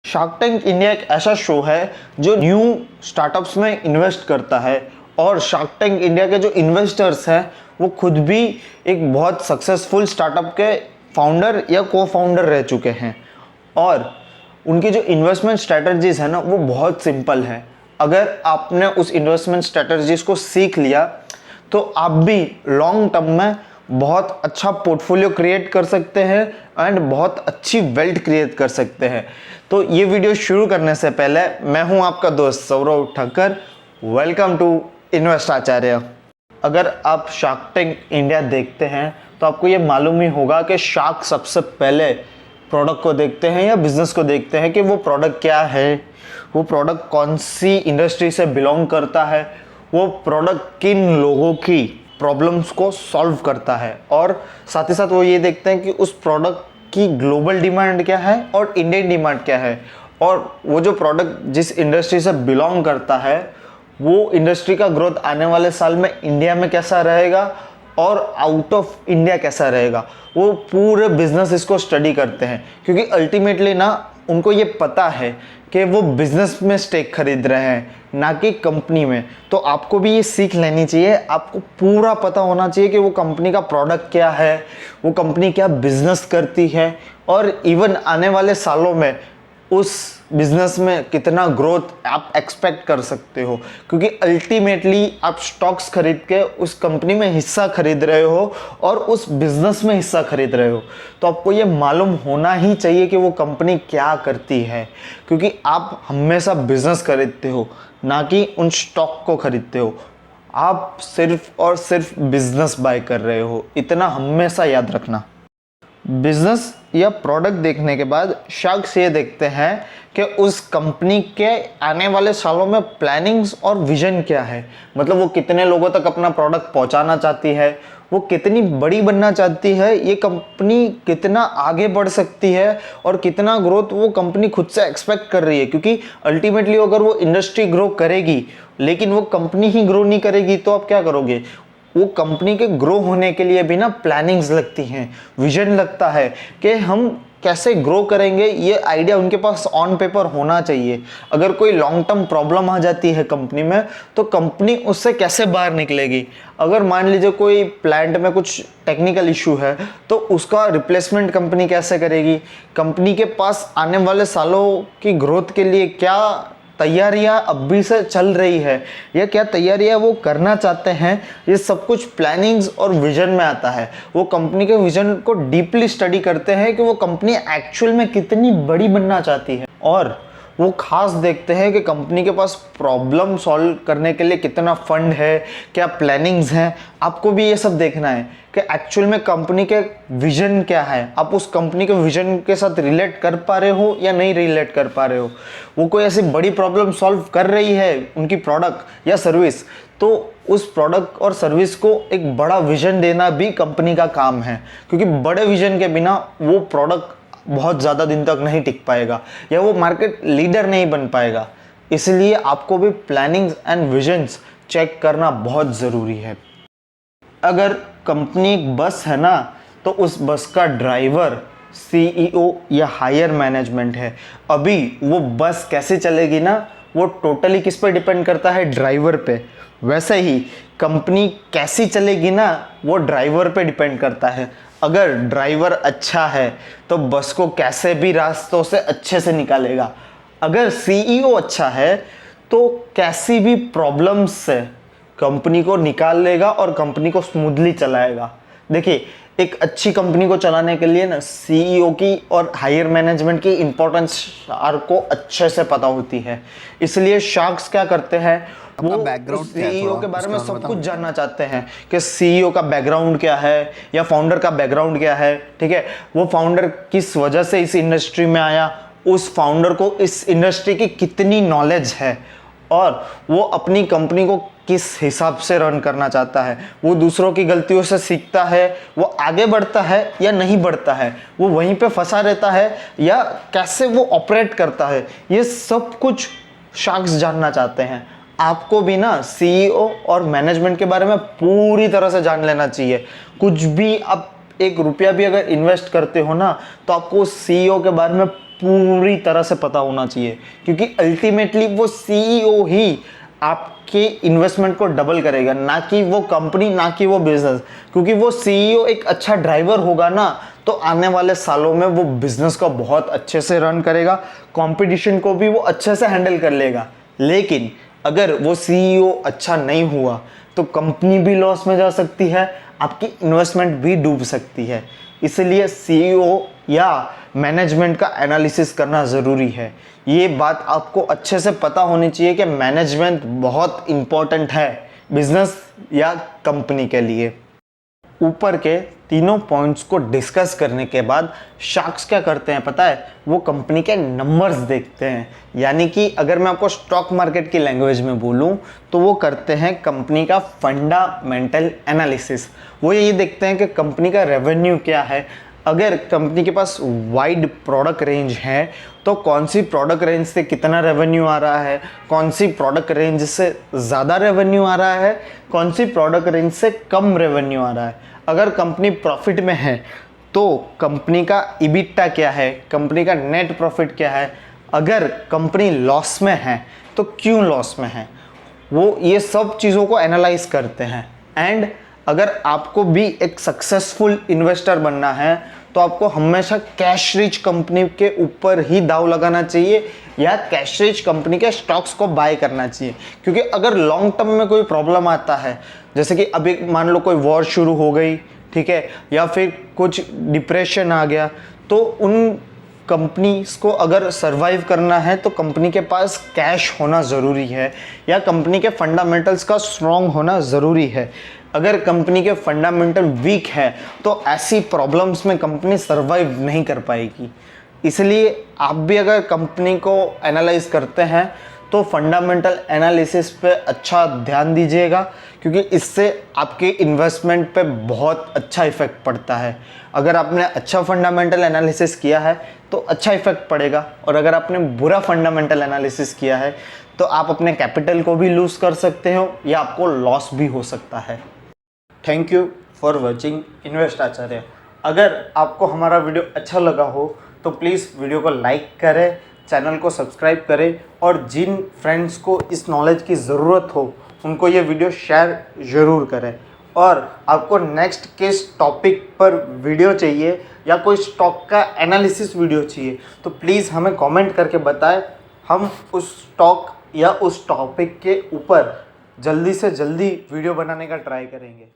Shark tank India एक ऐसा show है जो न्यू स्टार्टअप्स में इन्वेस्ट करता है और शार्क टैंक इंडिया के जो इन्वेस्टर्स हैं वो खुद भी एक बहुत सक्सेसफुल स्टार्टअप के फाउंडर या को फाउंडर रह चुके हैं और उनकी जो इन्वेस्टमेंट स्ट्रैटेजीज है ना वो बहुत सिंपल है। अगर आपने उस इन्वेस्टमेंट स्ट्रैटेजीज को सीख लिया तो आप भी लॉन्ग टर्म में बहुत अच्छा पोर्टफोलियो क्रिएट कर सकते हैं एंड बहुत अच्छी वेल्थ क्रिएट कर सकते हैं। तो ये वीडियो शुरू करने से पहले मैं हूं आपका दोस्त Saurav Thakkar. Welcome to invest Acharya. अगर आप शार्क टैंक इंडिया देखते हैं तो आपको ये मालूम ही होगा कि शार्क सबसे पहले प्रोडक्ट को देखते हैं या बिजनेस को देखते हैं कि वो प्रोडक्ट क्या है, वो प्रोडक्ट कौन सी इंडस्ट्री से बिलोंग करता है, वो प्रोडक्ट किन लोगों की प्रॉब्लम्स को सॉल्व करता है और साथ ही साथ वो ये देखते हैं कि उस प्रोडक्ट की ग्लोबल डिमांड क्या है और इंडियन डिमांड क्या है और वो जो प्रोडक्ट जिस इंडस्ट्री से बिलोंग करता है वो इंडस्ट्री का ग्रोथ आने वाले साल में इंडिया में कैसा रहेगा और आउट ऑफ इंडिया कैसा रहेगा। वो पूरे बिजनेस इसको स्टडी करते हैं क्योंकि अल्टीमेटली ना उनको ये पता है कि वो बिजनेस में स्टेक खरीद रहे हैं ना कि कंपनी में। तो आपको भी ये सीख लेनी चाहिए, आपको पूरा पता होना चाहिए कि वो कंपनी का प्रोडक्ट क्या है, वो कंपनी क्या बिजनेस करती है और इवन आने वाले सालों में उस बिजनेस में कितना ग्रोथ आप एक्सपेक्ट कर सकते हो, क्योंकि अल्टीमेटली आप स्टॉक्स खरीद के उस कंपनी में हिस्सा खरीद रहे हो और उस बिजनेस में हिस्सा खरीद रहे हो। तो आपको ये मालूम होना ही चाहिए कि वो कंपनी क्या करती है, क्योंकि आप हमेशा बिजनेस खरीदते हो ना कि उन स्टॉक को खरीदते हो। आप सिर्फ और सिर्फ बिजनेस बाय कर रहे हो, इतना हमेशा याद रखना। बिजनेस या प्रोडक्ट देखने के बाद शार्क्स ये देखते हैं कि उस कंपनी के आने वाले सालों में प्लानिंग्स और विजन क्या है, मतलब वो कितने लोगों तक अपना प्रोडक्ट पहुंचाना चाहती है, वो कितनी बड़ी बनना चाहती है, ये कंपनी कितना आगे बढ़ सकती है और कितना ग्रोथ वो कंपनी खुद से एक्सपेक्ट कर रही है। क्योंकि अल्टीमेटली अगर वो इंडस्ट्री ग्रो करेगी लेकिन वो कंपनी ही ग्रो नहीं करेगी तो आप क्या करोगे। वो कंपनी के ग्रो होने के लिए भी ना प्लानिंग्स लगती हैं, विजन लगता है कि हम कैसे ग्रो करेंगे, ये आइडिया उनके पास ऑन पेपर होना चाहिए। अगर कोई लॉन्ग टर्म प्रॉब्लम आ जाती है कंपनी में तो कंपनी उससे कैसे बाहर निकलेगी। अगर मान लीजिए कोई प्लांट में कुछ टेक्निकल इशू है तो उसका रिप्लेसमेंट कंपनी कैसे करेगी, कंपनी के पास आने वाले सालों की ग्रोथ के लिए क्या तैयारियां अभी से चल रही है या क्या तैयारियां वो करना चाहते हैं, ये सब कुछ प्लानिंग्स और विजन में आता है। वो कंपनी के विजन को डीपली स्टडी करते हैं कि वो कंपनी एक्चुअल में कितनी बड़ी बनना चाहती है और वो खास देखते हैं कि कंपनी के पास प्रॉब्लम सॉल्व करने के लिए कितना फंड है, क्या प्लानिंग्स हैं। आपको भी ये सब देखना है कि एक्चुअल में कंपनी के विजन क्या है, आप उस कंपनी के विजन के साथ रिलेट कर पा रहे हो या नहीं रिलेट कर पा रहे हो। वो कोई ऐसी बड़ी प्रॉब्लम सॉल्व कर रही है उनकी प्रोडक्ट या सर्विस, तो उस प्रोडक्ट और सर्विस को एक बड़ा विजन देना भी कंपनी का काम है, क्योंकि बड़े विजन के बिना वो प्रोडक्ट बहुत ज़्यादा दिन तक नहीं टिक पाएगा या वो मार्केट लीडर नहीं बन पाएगा। इसलिए आपको भी प्लानिंग्स एंड विजन्स चेक करना बहुत ज़रूरी है। अगर कंपनी एक बस है ना तो उस बस का ड्राइवर सीईओ या हायर मैनेजमेंट है। अभी वो बस कैसे चलेगी ना वो टोटली किस पे डिपेंड करता है, ड्राइवर पे। वैसे ही कंपनी कैसी चलेगी ना वो ड्राइवर पे डिपेंड करता है। अगर ड्राइवर अच्छा है तो बस को कैसे भी रास्तों से अच्छे से निकालेगा। अगर सीईओ अच्छा है तो कैसी भी प्रॉब्लम्स से कंपनी को निकाल लेगा और कंपनी को स्मूथली चलाएगा। देखिए, एक अच्छी कंपनी को चलाने के लिए ना सीईओ की और हायर मैनेजमेंट की इंपॉर्टेंस शार्क को अच्छे से पता होती है। इसलिए शार्क्स क्या करते हैं, वो सीईओ के बारे में सब कुछ जानना चाहते हैं कि सीईओ का बैकग्राउंड क्या है या फाउंडर का बैकग्राउंड क्या है। ठीक है, वो फाउंडर किस वजह से इस इंडस्ट्री में आया, उस फाउंडर को इस इंडस्ट्री की कितनी नॉलेज है और वो अपनी कंपनी को किस हिसाब से रन करना चाहता है। वो दूसरों की गलतियों से सीखता है, वो आगे बढ़ता है या नहीं बढ़ता है, वो वहीं पे फंसा रहता है या कैसे वो ऑपरेट करता है। ये सब कुछ शार्क्स जानना चाहते हैं। आपको भी ना सीईओ और मैनेजमेंट के बारे में पूरी तरह से जान लेना चाहिए। कुछ भी आप एक रुपया भी अगर इन्वेस्ट करते हो ना तो आपको सीईओ के बारे में पूरी तरह से पता होना चाहिए, क्योंकि अल्टीमेटली वो सीईओ ही आपके इन्वेस्टमेंट को डबल करेगा, ना कि वो कंपनी, ना कि वो बिजनेस। क्योंकि वो सीईओ एक अच्छा ड्राइवर होगा ना, तो आने वाले सालों में वो बिजनेस को बहुत अच्छे से रन करेगा, कंपटीशन को भी वो अच्छे से हैंडल कर लेगा। लेकिन अगर वो सीईओ अच्छा नहीं हुआ तो कंपनी भी लॉस में जा सकती है, आपकी इन्वेस्टमेंट भी डूब सकती है। इसलिए सीईओ या मैनेजमेंट का एनालिसिस करना ज़रूरी है। ये बात आपको अच्छे से पता होनी चाहिए कि मैनेजमेंट बहुत इम्पोर्टेंट है बिजनेस या कंपनी के लिए। ऊपर के तीनों पॉइंट्स को डिस्कस करने के बाद शार्क्स क्या करते हैं पता है, वो कंपनी के नंबर्स देखते हैं। यानी कि अगर मैं आपको स्टॉक मार्केट की लैंग्वेज में बोलूं तो वो करते हैं कंपनी का फंडामेंटल एनालिसिस। वो ये देखते हैं कि कंपनी का रेवेन्यू क्या है। अगर कंपनी के पास वाइड प्रोडक्ट रेंज है तो कौन सी प्रोडक्ट रेंज से कितना रेवेन्यू आ रहा है, कौन सी प्रोडक्ट रेंज से ज़्यादा रेवेन्यू आ रहा है, कौन सी प्रोडक्ट रेंज से कम रेवेन्यू आ रहा है। अगर कंपनी प्रॉफिट में है तो कंपनी का EBITDA क्या है, कंपनी का नेट प्रॉफिट क्या है। अगर कंपनी लॉस में है तो क्यों लॉस में है, वो ये सब चीज़ों को एनालाइज करते हैं। एंड अगर आपको भी एक सक्सेसफुल इन्वेस्टर बनना है तो आपको हमेशा कैश रिच कंपनी के ऊपर ही दाव लगाना चाहिए या कैश रिच कंपनी के स्टॉक्स को बाय करना चाहिए। क्योंकि अगर लॉन्ग टर्म में कोई प्रॉब्लम आता है, जैसे कि अभी मान लो कोई वॉर शुरू हो गई, ठीक है, या फिर कुछ डिप्रेशन आ गया, तो उन कंपनीज को अगर सरवाइव करना है तो कंपनी के पास कैश होना ज़रूरी है या कंपनी के फंडामेंटल्स का स्ट्रॉन्ग होना ज़रूरी है। अगर कंपनी के फंडामेंटल वीक है तो ऐसी प्रॉब्लम्स में कंपनी सरवाइव नहीं कर पाएगी। इसलिए आप भी अगर कंपनी को एनालाइज करते हैं तो फंडामेंटल एनालिसिस पे अच्छा ध्यान दीजिएगा, क्योंकि इससे आपके इन्वेस्टमेंट पे बहुत अच्छा इफेक्ट पड़ता है। अगर आपने अच्छा फंडामेंटल एनालिसिस किया है तो अच्छा इफेक्ट पड़ेगा, और अगर आपने बुरा फंडामेंटल एनालिसिस किया है तो आप अपने कैपिटल को भी लूज़ कर सकते हो या आपको लॉस भी हो सकता है। Thank you for watching invest Acharya. अगर आपको हमारा वीडियो अच्छा लगा हो तो प्लीज़ वीडियो को लाइक करें, चैनल को सब्सक्राइब करें, और जिन फ्रेंड्स को इस नॉलेज की ज़रूरत हो उनको ये वीडियो शेयर ज़रूर करें। और आपको नेक्स्ट किस टॉपिक पर वीडियो चाहिए या कोई स्टॉक का एनालिसिस वीडियो चाहिए तो प्लीज़ हमें कमेंट करके बताएं। हम उस स्टॉक या उस टॉपिक के ऊपर जल्दी से जल्दी वीडियो बनाने का ट्राई करेंगे।